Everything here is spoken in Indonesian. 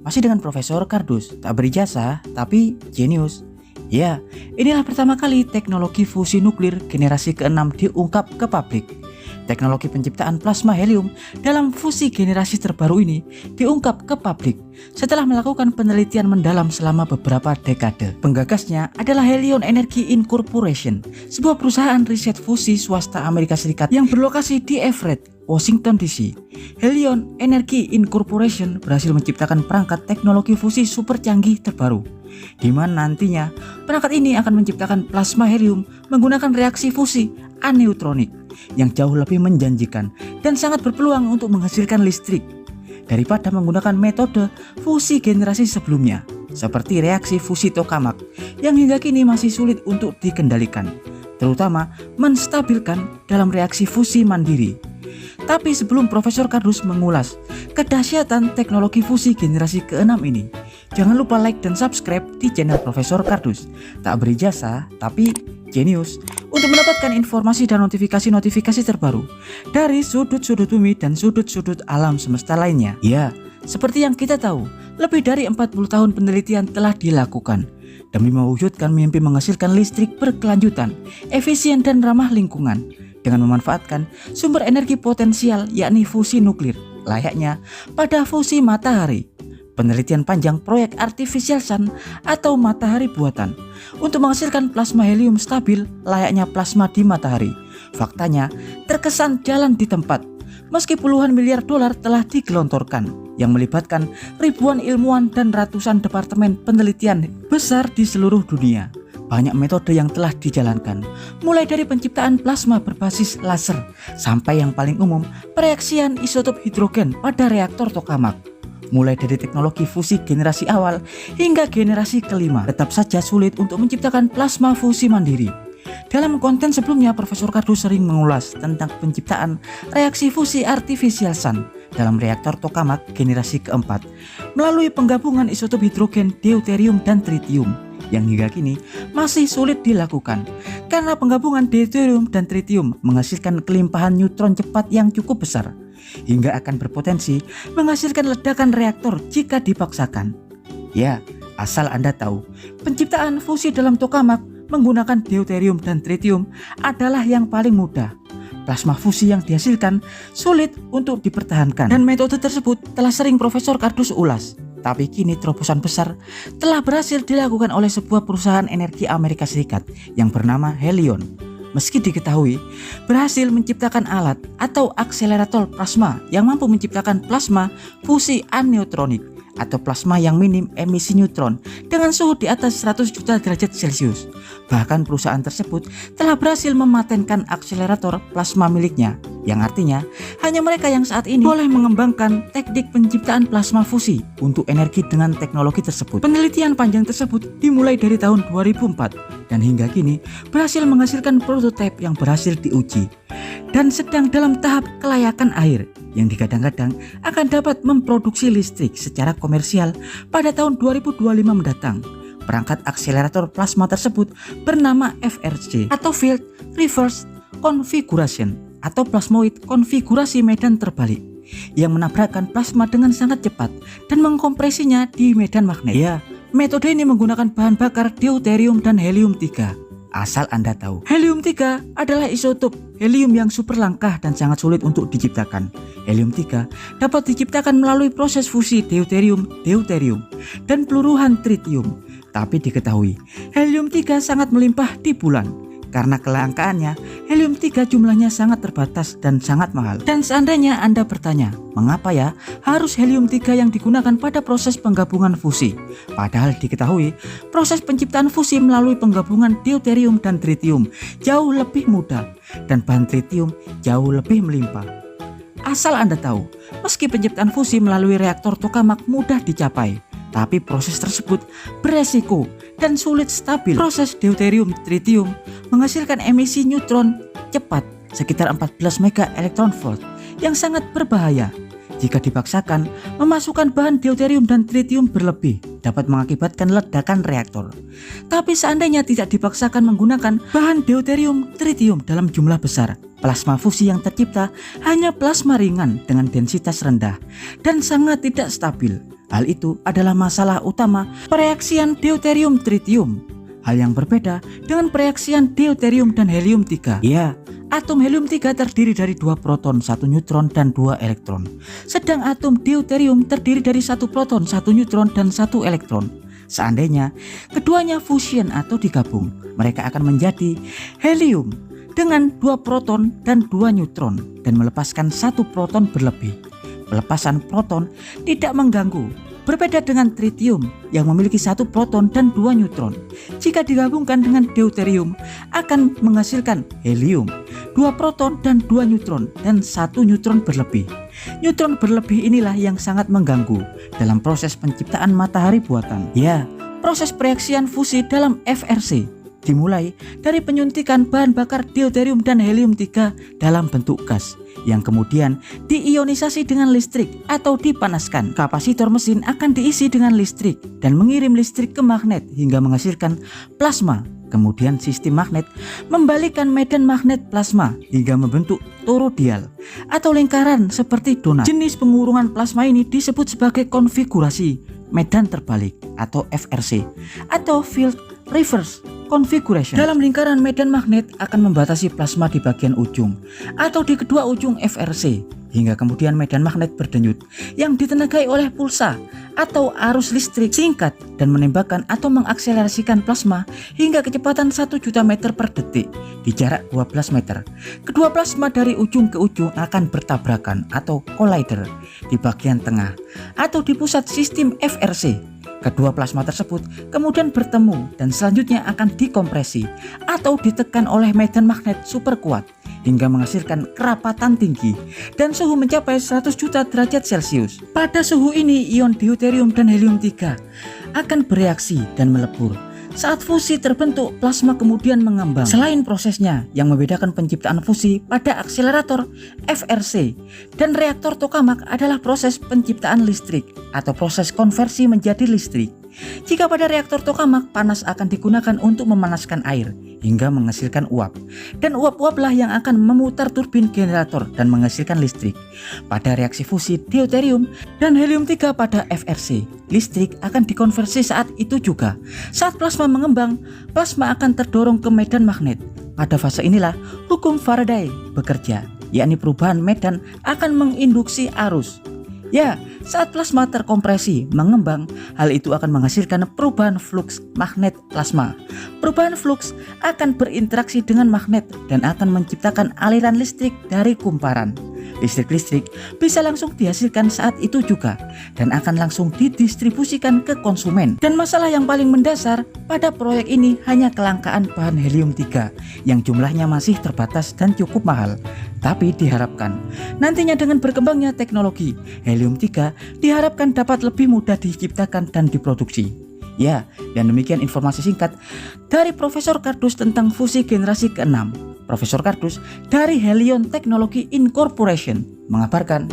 Masih dengan Profesor Kardus, tak berijazah tapi jenius. Ya, inilah pertama kali teknologi fusi nuklir generasi ke-6 diungkap ke publik. Teknologi penciptaan plasma helium dalam fusi generasi terbaru ini diungkap ke publik setelah melakukan penelitian mendalam selama beberapa dekade. Penggagasnya adalah Helion Energy Incorporation, sebuah perusahaan riset fusi swasta Amerika Serikat yang berlokasi di Everett, Washington DC. Helion Energy Incorporation berhasil menciptakan perangkat teknologi fusi super canggih terbaru, di mana nantinya perangkat ini akan menciptakan plasma helium menggunakan reaksi fusi aneutronik yang jauh lebih menjanjikan dan sangat berpeluang untuk menghasilkan listrik daripada menggunakan metode fusi generasi sebelumnya seperti reaksi fusi tokamak yang hingga kini masih sulit untuk dikendalikan, terutama menstabilkan dalam reaksi fusi mandiri. Tapi sebelum Profesor Kardus mengulas kedahsyatan teknologi fusi generasi ke-6 ini, jangan lupa like dan subscribe di channel Profesor Kardus. Tak berijazah tapi jenius, untuk mendapatkan informasi dan notifikasi-notifikasi terbaru dari sudut-sudut bumi dan sudut-sudut alam semesta lainnya. Ya, seperti yang kita tahu, lebih dari 40 tahun penelitian telah dilakukan demi mewujudkan mimpi menghasilkan listrik berkelanjutan, efisien dan ramah lingkungan dengan memanfaatkan sumber energi potensial yakni fusi nuklir, layaknya pada fusi matahari. Penelitian panjang proyek Artificial Sun atau matahari buatan untuk menghasilkan plasma helium stabil layaknya plasma di matahari. Faktanya terkesan jalan di tempat, meski puluhan miliar dolar telah digelontorkan yang melibatkan ribuan ilmuwan dan ratusan departemen penelitian besar di seluruh dunia. Banyak metode yang telah dijalankan, mulai dari penciptaan plasma berbasis laser sampai yang paling umum pereaksian isotop hidrogen pada reaktor tokamak. Mulai dari teknologi fusi generasi awal hingga generasi kelima, tetap saja sulit untuk menciptakan plasma fusi mandiri. Dalam konten sebelumnya, Profesor Kardus sering mengulas tentang penciptaan reaksi fusi Artificial Sun dalam reaktor tokamak generasi keempat melalui penggabungan isotop hidrogen, deuterium, dan tritium yang hingga kini masih sulit dilakukan karena penggabungan deuterium dan tritium menghasilkan kelimpahan neutron cepat yang cukup besar hingga akan berpotensi menghasilkan ledakan reaktor jika dipaksakan. Ya, asal Anda tahu, penciptaan fusi dalam tokamak menggunakan deuterium dan tritium adalah yang paling mudah. Plasma fusi yang dihasilkan sulit untuk dipertahankan dan metode tersebut telah sering Profesor Kardus ulas. Tapi kini terobosan besar telah berhasil dilakukan oleh sebuah perusahaan energi Amerika Serikat yang bernama Helion. Meski diketahui berhasil menciptakan alat atau akselerator plasma yang mampu menciptakan plasma fusi aneutronik atau plasma yang minim emisi neutron dengan suhu di atas 100 juta derajat Celcius. Bahkan perusahaan tersebut telah berhasil mematenkan akselerator plasma miliknya, yang artinya hanya mereka yang saat ini boleh mengembangkan teknik penciptaan plasma fusi untuk energi dengan teknologi tersebut. Penelitian panjang tersebut dimulai dari tahun 2004 dan hingga kini berhasil menghasilkan prototipe yang berhasil diuji dan sedang dalam tahap kelayakan akhir yang digadang-gadang akan dapat memproduksi listrik secara komersial pada tahun 2025 mendatang. Perangkat akselerator plasma tersebut bernama FRC atau Field Reverse Configuration atau plasmoid konfigurasi medan terbalik yang menabrakkan plasma dengan sangat cepat dan mengkompresinya di medan magnet. Ya, metode ini menggunakan bahan bakar deuterium dan helium-3. Asal Anda tahu, helium-3 adalah isotop helium yang super langka dan sangat sulit untuk diciptakan. Helium-3 dapat diciptakan melalui proses fusi deuterium dan peluruhan tritium. Tapi diketahui, helium-3 sangat melimpah di bulan. Karena kelangkaannya, helium-3 jumlahnya sangat terbatas dan sangat mahal. Dan seandainya Anda bertanya, mengapa ya harus helium-3 yang digunakan pada proses penggabungan fusi? Padahal diketahui, proses penciptaan fusi melalui penggabungan deuterium dan tritium jauh lebih mudah dan bahan tritium jauh lebih melimpah. Asal Anda tahu, meski penciptaan fusi melalui reaktor tokamak mudah dicapai, tapi proses tersebut beresiko dan sulit stabil. Proses deuterium tritium menghasilkan emisi neutron cepat sekitar 14 mega elektron volt yang sangat berbahaya jika dipaksakan memasukkan bahan deuterium dan tritium berlebih. dapat mengakibatkan ledakan reaktor. Tapi seandainya tidak dipaksakan menggunakan bahan deuterium tritium dalam jumlah besar, plasma fusi yang tercipta hanya plasma ringan dengan densitas rendah dan sangat tidak stabil. Hal itu adalah masalah utama pereaksian deuterium tritium. Hal yang berbeda dengan pereaksian deuterium dan helium-3. Ya, atom helium-3 terdiri dari 2 proton, 1 neutron, dan 2 elektron. Sedang atom deuterium terdiri dari 1 proton, 1 neutron, dan 1 elektron. Seandainya keduanya fusion atau digabung, mereka akan menjadi helium dengan 2 proton dan 2 neutron dan melepaskan 1 proton berlebih. Pelepasan proton tidak mengganggu. Berbeda dengan tritium yang memiliki 1 proton dan 2 neutron. Jika digabungkan dengan deuterium akan menghasilkan helium, 2 proton dan 2 neutron dan 1 neutron berlebih. Neutron berlebih inilah yang sangat mengganggu dalam proses penciptaan matahari buatan. Ya, proses pereaksian fusi dalam FRC dimulai dari penyuntikan bahan bakar deuterium dan helium-3 dalam bentuk gas yang kemudian diionisasi dengan listrik atau dipanaskan. Kapasitor mesin akan diisi dengan listrik dan mengirim listrik ke magnet hingga menghasilkan plasma. Kemudian sistem magnet membalikkan medan magnet plasma hingga membentuk toroidal atau lingkaran seperti donat. Jenis pengurungan plasma ini disebut sebagai konfigurasi medan terbalik atau FRC atau field reverse configuration. Dalam lingkaran medan magnet akan membatasi plasma di bagian ujung atau di kedua ujung FRC hingga kemudian medan magnet berdenyut yang ditenagai oleh pulsa atau arus listrik singkat dan menembakkan atau mengakselerasikan plasma hingga kecepatan 1 juta meter per detik di jarak 12 meter. Kedua plasma dari ujung ke ujung akan bertabrakan atau collider di bagian tengah atau di pusat sistem FRC. Kedua plasma tersebut kemudian bertemu dan selanjutnya akan dikompresi atau ditekan oleh medan magnet super kuat hingga menghasilkan kerapatan tinggi dan suhu mencapai 100 juta derajat Celcius. Pada suhu ini ion deuterium dan helium-3 akan bereaksi dan melebur. Saat fusi terbentuk, plasma kemudian mengembang. Selain prosesnya yang membedakan penciptaan fusi pada akselerator FRC dan reaktor tokamak adalah proses penciptaan listrik atau proses konversi menjadi listrik. Jika pada reaktor tokamak, panas akan digunakan untuk memanaskan air hingga menghasilkan uap, dan uap-uaplah yang akan memutar turbin generator dan menghasilkan listrik. Pada reaksi fusi deuterium dan helium-3 pada FRC, listrik akan dikonversi saat itu juga. Saat plasma mengembang, plasma akan terdorong ke medan magnet. Pada fase inilah hukum Faraday bekerja, yakni perubahan medan akan menginduksi arus. Ya, saat plasma terkompresi mengembang, hal itu akan menghasilkan perubahan flux magnet plasma. Perubahan flux akan berinteraksi dengan magnet dan akan menciptakan aliran listrik dari kumparan. Listrik bisa langsung dihasilkan saat itu juga dan akan langsung didistribusikan ke konsumen. Dan masalah yang paling mendasar pada proyek ini hanya kelangkaan bahan helium-3 yang jumlahnya masih terbatas dan cukup mahal. Tapi diharapkan nantinya dengan berkembangnya teknologi, helium-3 diharapkan dapat lebih mudah diciptakan dan diproduksi. Ya, dan demikian informasi singkat dari Profesor Kardus tentang fusi generasi ke-6. Profesor Kardus dari Helion Technology Incorporation mengabarkan.